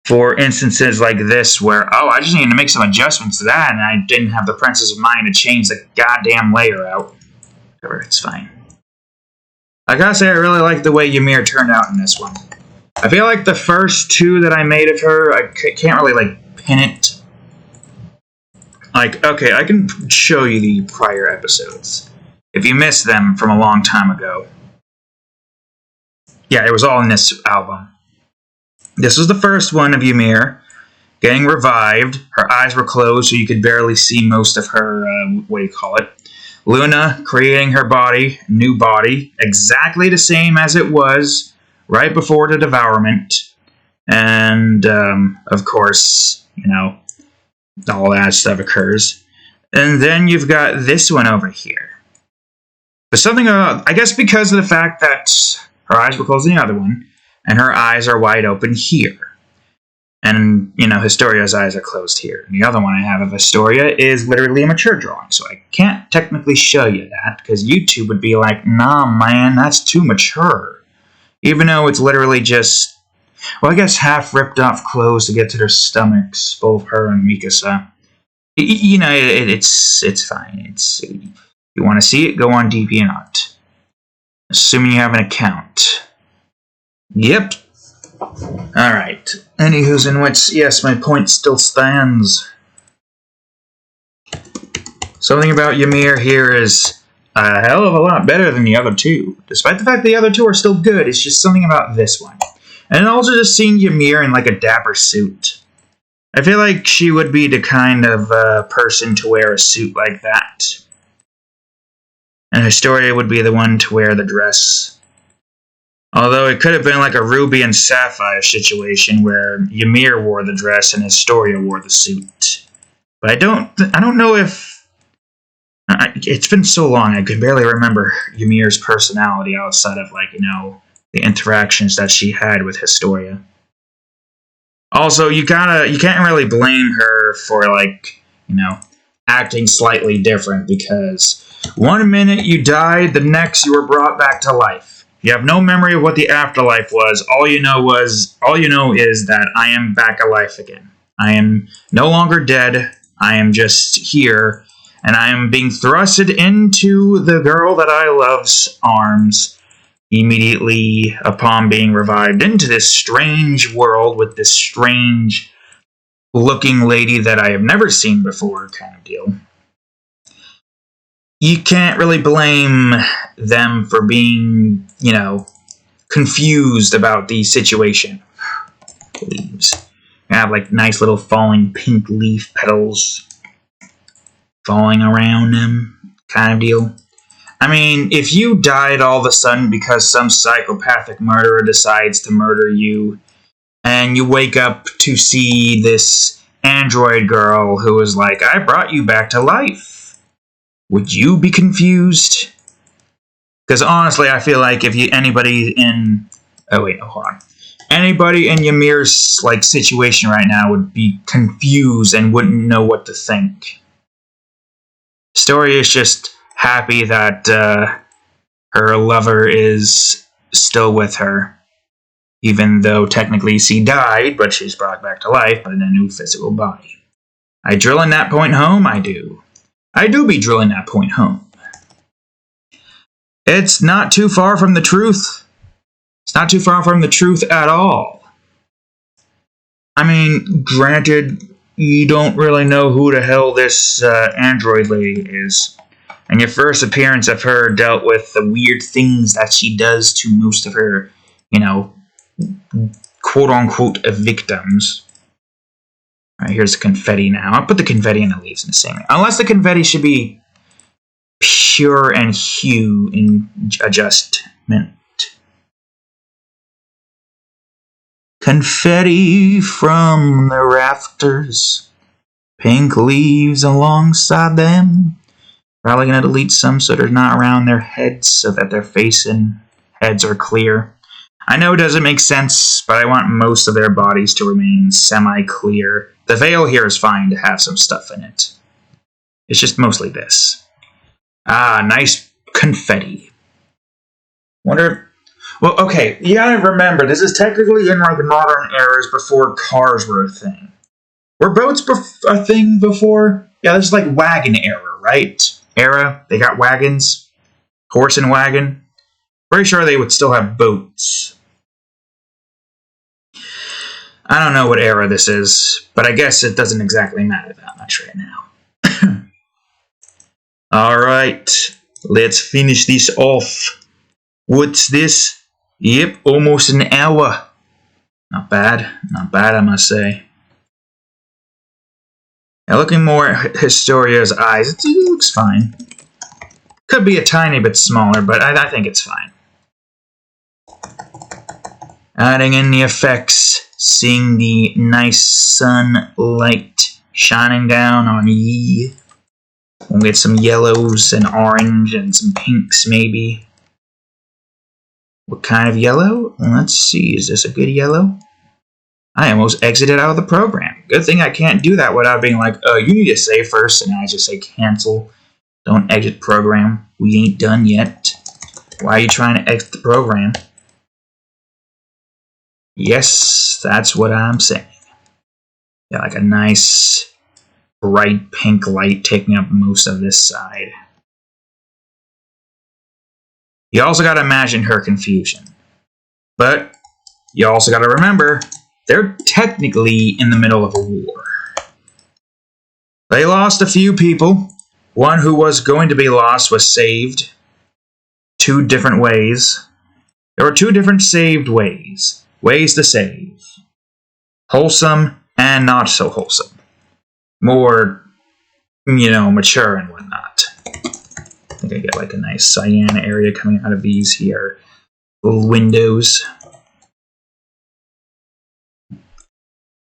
for instances like this where, oh, I just need to make some adjustments to that, and I didn't have the Princess of Mind to change the goddamn layer out. Whatever, it's fine. I gotta say, I really like the way Ymir turned out in this one. I feel like the first two that I made of her, I can't really, pin it. Okay, I can show you the prior episodes. If you missed them from a long time ago. Yeah, it was all in this album. This was the first one of Ymir getting revived. Her eyes were closed, so you could barely see most of her, Luna creating her body, new body, exactly the same as it was right before the devourment. And, of course, all that stuff occurs. And then you've got this one over here. But something, I guess because of the fact that her eyes were closed in the other one, and her eyes are wide open here. And, Historia's eyes are closed here. And the other one I have of Historia is literally a mature drawing, so I can't technically show you that, because YouTube would be like, nah, man, that's too mature. Even though it's literally just, well, I guess half ripped off clothes to get to their stomachs, both her and Mikasa. It's fine. You want to see it, go on DeviantArt. Assuming you have an account. Yep. Alright. Anywho's in which, yes, my point still stands. Something about Ymir here is a hell of a lot better than the other two. Despite the fact the other two are still good, it's just something about this one. And also just seeing Ymir in a dapper suit. I feel like she would be the kind of person to wear a suit like that. And Historia would be the one to wear the dress. Although it could have been like a Ruby and Sapphire situation where Ymir wore the dress and Historia wore the suit. But I don't know if... it's been so long, I could barely remember Ymir's personality outside of, the interactions that she had with Historia. Also, you can't really blame her for, acting slightly different, because one minute you died, the next you were brought back to life. You have no memory of what the afterlife was. All you know is that I am back alive again. I am no longer dead. I am just here, and I am being thrusted into the girl that I love's arms immediately upon being revived into this strange world with this strange looking lady that I have never seen before kind of deal. You can't really blame them for being, confused about the situation. Leaves. I have, nice little falling pink leaf petals falling around them kind of deal. I mean, if you died all of a sudden because some psychopathic murderer decides to murder you, and you wake up to see this android girl who is like, I brought you back to life. Would you be confused? Because honestly, I feel like if anybody in Ymir's situation right now would be confused and wouldn't know what to think. Story is just happy that her lover is still with her, even though technically she died, but she's brought back to life, but in a new physical body. I drill in that point home. I do be drilling that point home. It's not too far from the truth. It's not too far from the truth at all. I mean, granted, you don't really know who the hell this android lady is. And your first appearance of her dealt with the weird things that she does to most of her, quote-unquote victims. Alright, here's the confetti now. I'll put the confetti and the leaves in the same way. Unless the confetti should be pure and hue in adjustment. Confetti from the rafters. Pink leaves alongside them. Probably going to delete some so they're not around their heads so that their face and heads are clear. I know it doesn't make sense, but I want most of their bodies to remain semi-clear. The veil here is fine to have some stuff in it. It's just mostly this. Ah, nice confetti. Wonder... Well, okay, you gotta remember, this is technically in like modern eras before cars were a thing. Were boats a thing before? Yeah, this is like wagon era, right? They got wagons. Horse and wagon. Pretty sure they would still have boats. I don't know what era this is, but I guess it doesn't exactly matter that much right now. Alright, let's finish this off. What's this? Yep, almost an hour. Not bad, I must say. Now looking more at Historia's eyes, it looks fine. Could be a tiny bit smaller, but I think it's fine. Adding in the effects, seeing the nice sunlight shining down on ye. We'll get some yellows and orange and some pinks maybe. What kind of yellow? Let's see, is this a good yellow? I almost exited out of the program. Good thing I can't do that without being like, you need to save first, and I just say cancel. Don't exit program. We ain't done yet. Why are you trying to exit the program? Yes, that's what I'm saying. Yeah, like a nice, bright pink light taking up most of this side. You also gotta imagine her confusion. But you also gotta remember, they're technically in the middle of a war. They lost a few people. One who was going to be lost was saved. 2 different ways. There were 2 different saved ways. Ways to save. Wholesome and not so wholesome. More, mature and whatnot. I think I get like a nice cyan area coming out of these here. Little windows.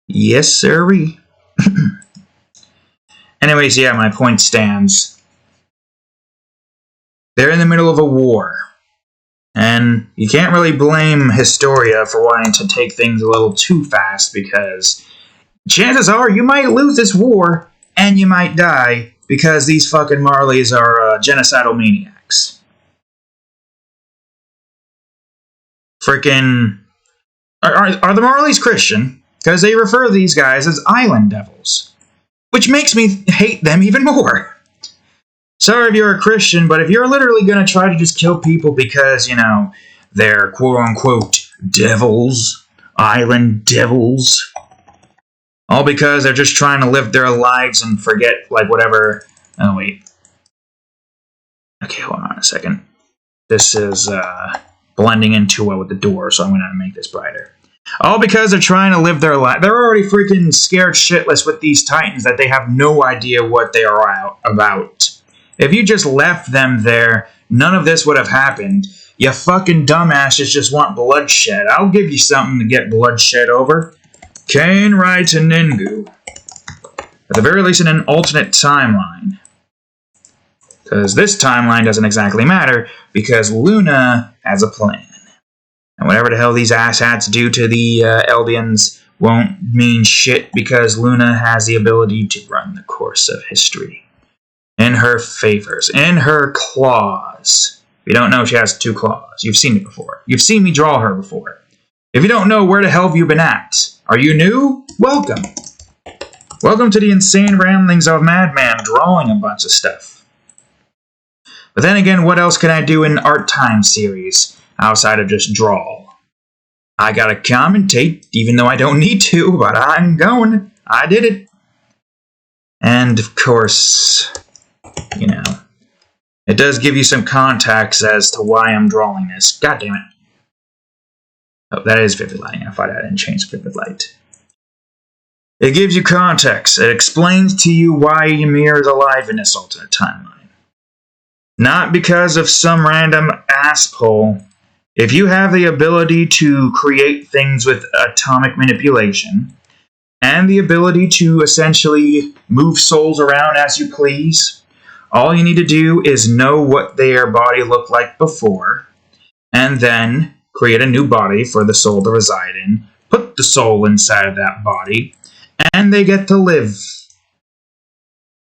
Yes, sirree. Anyways, yeah, my point stands. They're in the middle of a war. And you can't really blame Historia for wanting to take things a little too fast, because chances are you might lose this war and you might die because these fucking Marleys are genocidal maniacs. Freaking... Are the Marleys Christian? Because they refer to these guys as island devils. Which makes me hate them even more. Sorry if you're a Christian, but if you're literally going to try to just kill people because, they're quote-unquote devils, island devils, all because they're just trying to live their lives and forget, whatever... Oh, wait. Okay, hold on a second. This is blending in too well with the door, so I'm going to make this brighter. All because they're trying to live their life. They're already freaking scared shitless with these Titans that they have no idea what they are about. If you just left them there, none of this would have happened. You fucking dumbasses just want bloodshed. I'll give you something to get bloodshed over. Kane writes a Ningu. At the very least in an alternate timeline. Because this timeline doesn't exactly matter, because Luna has a plan. And whatever the hell these asshats do to the Eldians won't mean shit, because Luna has the ability to run the course of history. In her favors. In her claws. If you don't know, she has 2 claws. You've seen it before. You've seen me draw her before. If you don't know, where the hell have you been at? Are you new? Welcome. Welcome to the insane ramblings of a madman drawing a bunch of stuff. But then again, what else can I do in Art Time series outside of just draw? I gotta commentate, even though I don't need to, but I'm going. I did it. And, of course, you know, it does give you some context as to why I'm drawing this. God damn it. Oh, that is vivid lighting. I thought I didn't change vivid light. It gives you context. It explains to you why Ymir is alive in this alternate timeline. Not because of some random asshole. If you have the ability to create things with atomic manipulation, and the ability to essentially move souls around as you please, all you need to do is know what their body looked like before, and then create a new body for the soul to reside in, put the soul inside of that body, and they get to live.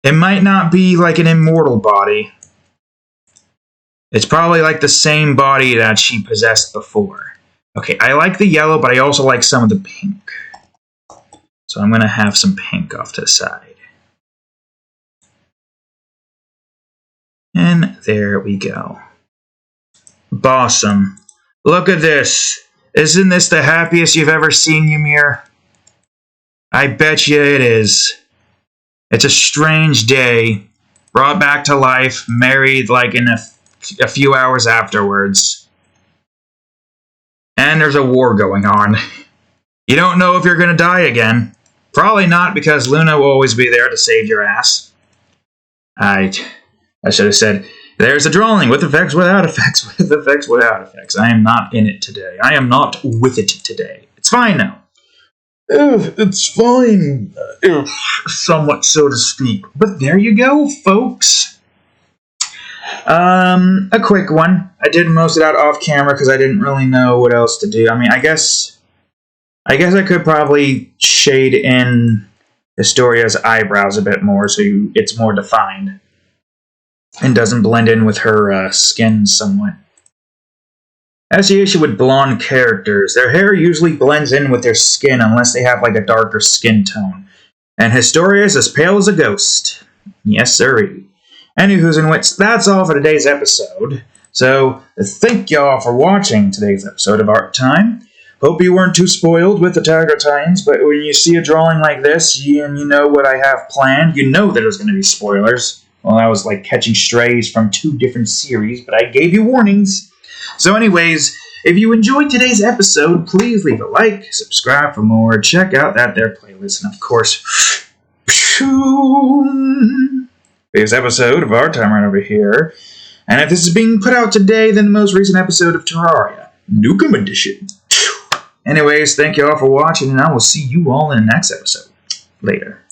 It might not be like an immortal body. It's probably like the same body that she possessed before. Okay, I like the yellow, but I also like some of the pink. So I'm going to have some pink off to the side. And there we go. Bossum. Look at this. Isn't this the happiest you've ever seen, Ymir? I bet you it is. It's a strange day. Brought back to life, married like in a few hours afterwards. And there's a war going on. You don't know if you're going to die again. Probably not, because Luna will always be there to save your ass. I should have said, there's a drawing with effects, without effects, with effects, without effects. I am not in it today. I am not with it today. It's fine now. It's fine. Somewhat, so to speak. But there you go, folks. A quick one. I did most of that off camera because I didn't really know what else to do. I mean, I guess I could probably shade in Historia's eyebrows a bit more so it's more defined and doesn't blend in with her skin somewhat. That's the issue with blonde characters. Their hair usually blends in with their skin unless they have like a darker skin tone. And Historia is as pale as a ghost. Yes, sirree. Anywho's and wits, that's all for today's episode. So, thank y'all for watching today's episode of Art Time. Hope you weren't too spoiled with the Tiger Titans, but when you see a drawing like this, and you know what I have planned, you know that there's going to be spoilers. Well, I was like catching strays from 2 different series, but I gave you warnings. So anyways, if you enjoyed today's episode, please leave a like, subscribe for more, check out that there playlist, and of course, this episode of Art Time right over here. And if this is being put out today, then the most recent episode of Terraria, Nukem Edition. Anyways, thank you all for watching, and I will see you all in the next episode. Later.